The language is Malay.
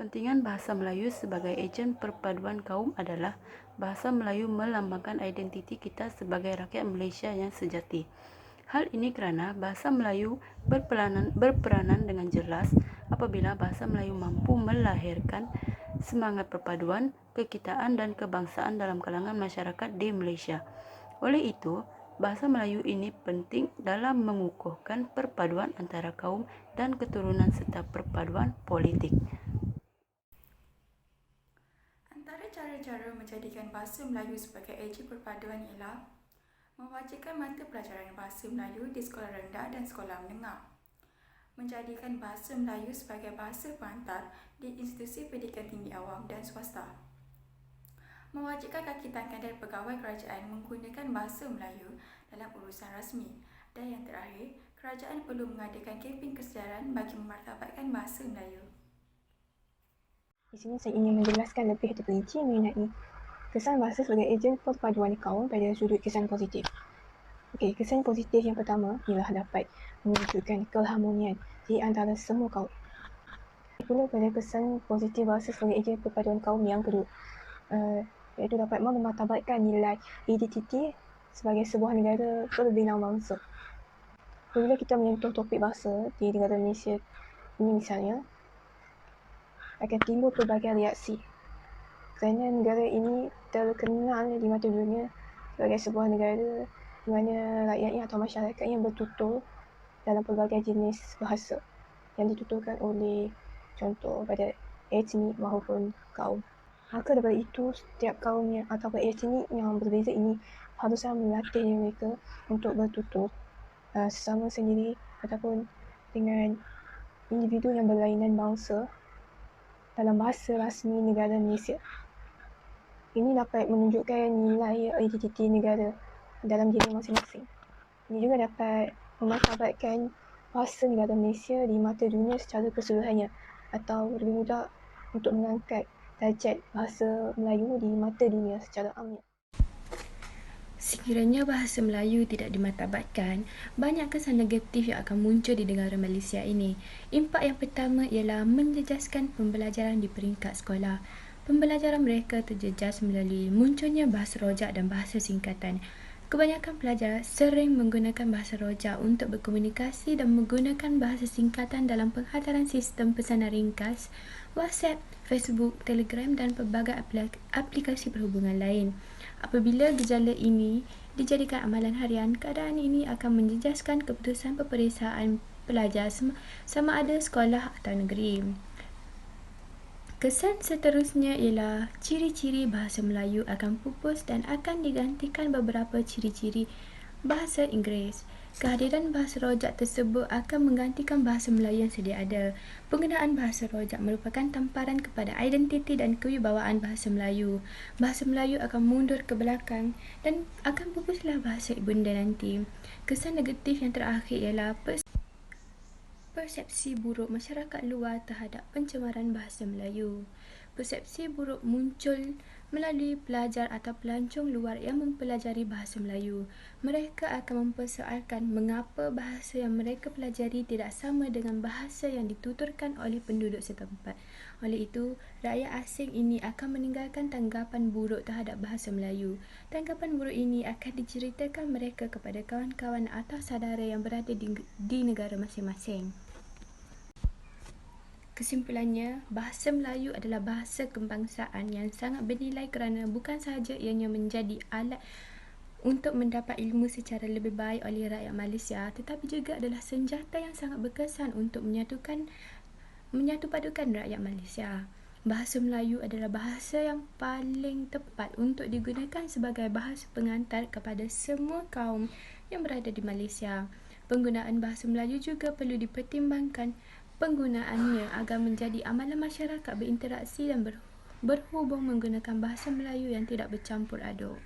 Kepentingan bahasa Melayu sebagai ejen perpaduan kaum adalah bahasa Melayu melambangkan identiti kita sebagai rakyat Malaysia yang sejati. Hal ini kerana bahasa Melayu berperanan dengan jelas apabila bahasa Melayu mampu melahirkan semangat perpaduan, kekitaan dan kebangsaan dalam kalangan masyarakat di Malaysia. Oleh itu, bahasa Melayu ini penting dalam mengukuhkan perpaduan antara kaum dan keturunan serta perpaduan politik. Antara cara-cara menjadikan bahasa Melayu sebagai ejen perpaduan ialah mewajibkan mata pelajaran bahasa Melayu di sekolah rendah dan sekolah menengah, menjadikan bahasa Melayu sebagai bahasa pengantar di institusi pendidikan tinggi awam dan swasta, mewajibkan kaki tangan dan pegawai kerajaan menggunakan bahasa Melayu dalam urusan rasmi, dan yang terakhir, kerajaan perlu mengadakan kempen kesedaran bagi memartabatkan bahasa Melayu. Di sini saya ingin menjelaskan lebih terperinci mengenai kesan bahasa sebagai ejen perpaduan kaum pada sudut kesan positif. Okey, kesan positif yang pertama ialah dapat mewujudkan keharmonian di antara semua kaum. Pula pada kesan positif bahasa sebagai ejen perpaduan kaum yang kedua, iaitu dapat memartabatkan nilai identiti sebagai sebuah negara berbinang bangsa. Apabila kita menyentuh topik bahasa di negara Malaysia ini misalnya, akan timbul pelbagai reaksi kerana negara ini terkenal di mata dunia sebagai sebuah negara di mana rakyatnya atau masyarakatnya bertutur dalam pelbagai jenis bahasa yang dituturkan oleh contoh pada etnik maupun kaum. Maka daripada itu, setiap kaum atau etnik yang berbeza ini haruslah melatih mereka untuk bertutur sesama sendiri ataupun dengan individu yang berlainan bangsa dalam bahasa rasmi negara Malaysia. Ini dapat menunjukkan nilai identiti negara dalam diri masing-masing. Ini juga dapat memartabatkan bahasa negara Malaysia di mata dunia secara keseluruhannya, atau lebih mudah untuk mengangkat darjat bahasa Melayu di mata dunia secara amnya. Sekiranya bahasa Melayu tidak dimartabatkan, banyak kesan negatif yang akan muncul di negara Malaysia ini. Impak yang pertama ialah menjejaskan pembelajaran di peringkat sekolah. Pembelajaran mereka terjejas melalui munculnya bahasa rojak dan bahasa singkatan. Kebanyakan pelajar sering menggunakan bahasa rojak untuk berkomunikasi dan menggunakan bahasa singkatan dalam penghadaran sistem pesanan ringkas, WhatsApp, Facebook, Telegram dan pelbagai aplikasi perhubungan lain. Apabila gejala ini dijadikan amalan harian, keadaan ini akan menjejaskan keputusan peperiksaan pelajar sama ada sekolah atau negeri. Kesan seterusnya ialah ciri-ciri bahasa Melayu akan pupus dan akan digantikan beberapa ciri-ciri bahasa Inggeris. Kehadiran bahasa rojak tersebut akan menggantikan bahasa Melayu yang sedia ada. Penggunaan bahasa rojak merupakan tamparan kepada identiti dan kewibawaan bahasa Melayu. Bahasa Melayu akan mundur ke belakang dan akan pupuslah bahasa ibunda nanti. Kesan negatif yang terakhir ialah persepsi buruk masyarakat luar terhadap pencemaran bahasa Melayu. Persepsi buruk muncul melalui pelajar atau pelancong luar yang mempelajari bahasa Melayu. Mereka akan mempersoalkan mengapa bahasa yang mereka pelajari tidak sama dengan bahasa yang dituturkan oleh penduduk setempat. Oleh itu, rakyat asing ini akan meninggalkan tanggapan buruk terhadap bahasa Melayu. Tanggapan buruk ini akan diceritakan mereka kepada kawan-kawan atau saudara yang berada di negara masing-masing. Kesimpulannya, bahasa Melayu adalah bahasa kebangsaan yang sangat bernilai kerana bukan sahaja ianya menjadi alat untuk mendapat ilmu secara lebih baik oleh rakyat Malaysia, tetapi juga adalah senjata yang sangat berkesan untuk menyatupadukan rakyat Malaysia. Bahasa Melayu adalah bahasa yang paling tepat untuk digunakan sebagai bahasa pengantar kepada semua kaum yang berada di Malaysia. Penggunaan bahasa Melayu juga perlu dipertimbangkan penggunaannya agar menjadi amalan masyarakat berinteraksi dan berhubung menggunakan bahasa Melayu yang tidak bercampur aduk.